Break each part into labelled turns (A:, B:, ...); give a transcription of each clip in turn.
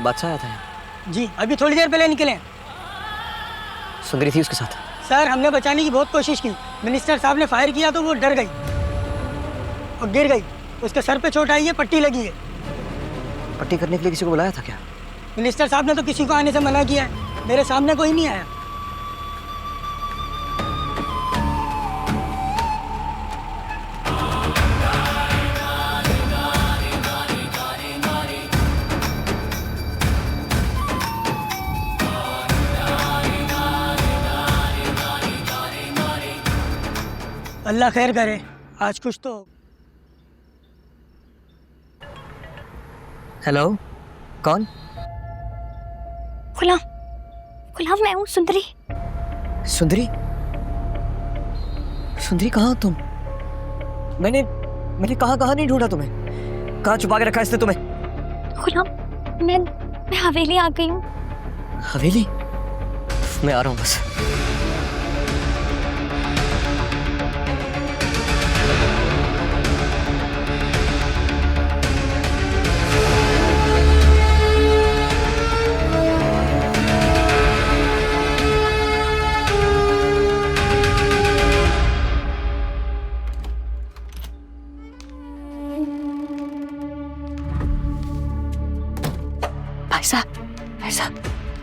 A: बादशाह आया था यहाँ।
B: जी अभी थोड़ी देर पहले निकले।
A: सुंदरी थी उसके साथ?
B: सर हमने बचाने की बहुत कोशिश की, मिनिस्टर साहब ने फायर किया तो वो डर गई और गिर गई। उसके सर पे चोट आई है, पट्टी लगी है।
A: पट्टी करने के लिए किसी को बुलाया था क्या?
B: मिनिस्टर साहब ने तो किसी को आने से मना किया है, मेरे सामने कोई नहीं आया। अल्लाह खैर करे, आज कुछ तो।
A: हेलो, कौन?
C: गुलाम, गुलाम मैं हूँ सुंदरी।
A: सुंदरी? सुंदरी कहाँ हो तुम? मैंने कहाँ नहीं ढूंढा तुम्हें। कहाँ छुपा के रखा इसने तुम्हें?
C: गुलाम मैं हवेली आ गई हूँ।
A: हवेली? मैं आ रहा हूँ बस।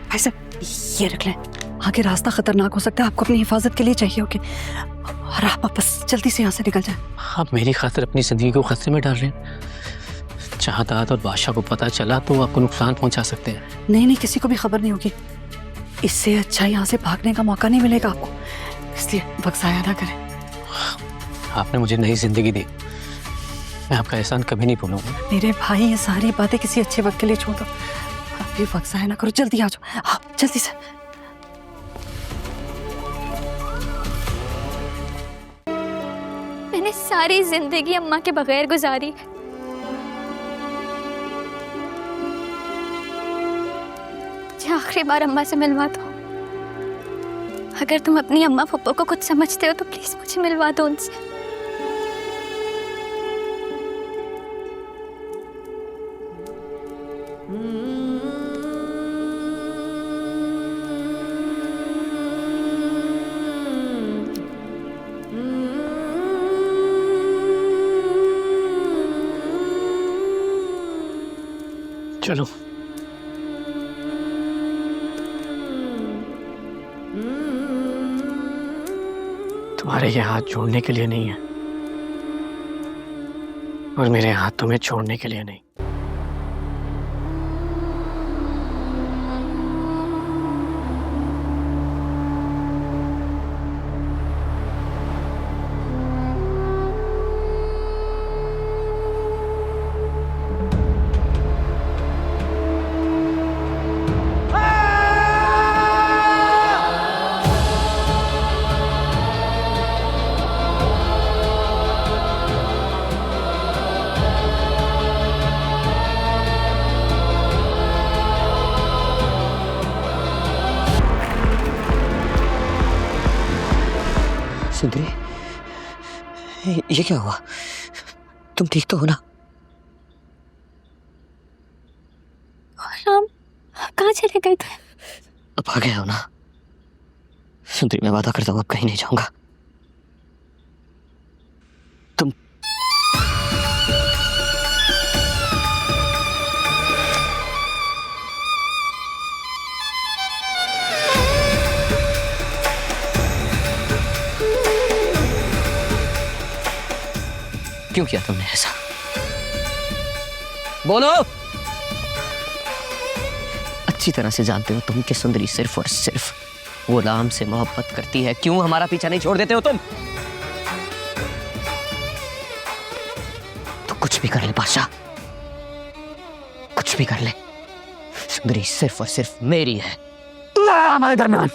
D: भाई साहब ये रख लें। आगे रास्ता खतरनाक हो सकता है, आपको अपनी हिफाजत के लिए चाहिए होगी और आप बस जल्दी से यहाँ से निकल जाएं।
E: आप मेरी खातिर अपनी जिंदगी को खतरे में डाल रहे हैं। चाहतात और बादशाह को पता चला तो आपको नुकसान पहुंचा सकते हैं।
D: नहीं, किसी को भी खबर नहीं होगी। इससे अच्छा यहाँ से भागने का मौका नहीं मिलेगा आपको, इसलिए वक्त ज़ाया ना करें।
E: आपने मुझे नई जिंदगी दी, मैं आपका एहसान कभी नहीं भूलूंगा।
D: मेरे भाई ये सारी बातें किसी अच्छे वक्त के लिए छोड़ दो, आप भी वक्त ज़ाया ना करो। जल्दी आ जाओ, हाँ जल्दी से।
C: मैंने सारी जिंदगी अम्मा के बगैर गुजारी। आखिरी बार अम्मा से मिलवा दो। अगर तुम अपनी अम्मा पप्पो को कुछ समझते हो तो प्लीज मुझे मिलवा दो उनसे।
E: चलो। तुम्हारे ये हाथ जोड़ने के लिए नहीं है और मेरे हाथ तुम्हें छोड़ने के लिए नहीं।
A: सुंदरी, ये क्या हुआ? तुम ठीक तो हो ना?
C: राम, कहाँ चले गए थे?
A: अब आ गया हो ना? सुंदरी मैं वादा करता हूँ अब कहीं नहीं जाऊंगा। तुम क्यों किया तुमने ऐसा? बोलो। अच्छी तरह से जानते हो तुम कि सुंदरी सिर्फ और सिर्फ गुलाम से मोहब्बत करती है। क्यों हमारा पीछा नहीं छोड़ देते हो तुम? तो कुछ भी कर ले बादशाह, कुछ भी कर ले, सुंदरी सिर्फ और सिर्फ मेरी है।
E: हमारे दरमियान,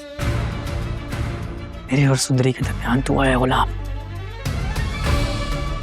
E: मेरे और सुंदरी के दरमियान तू आया गुलाम।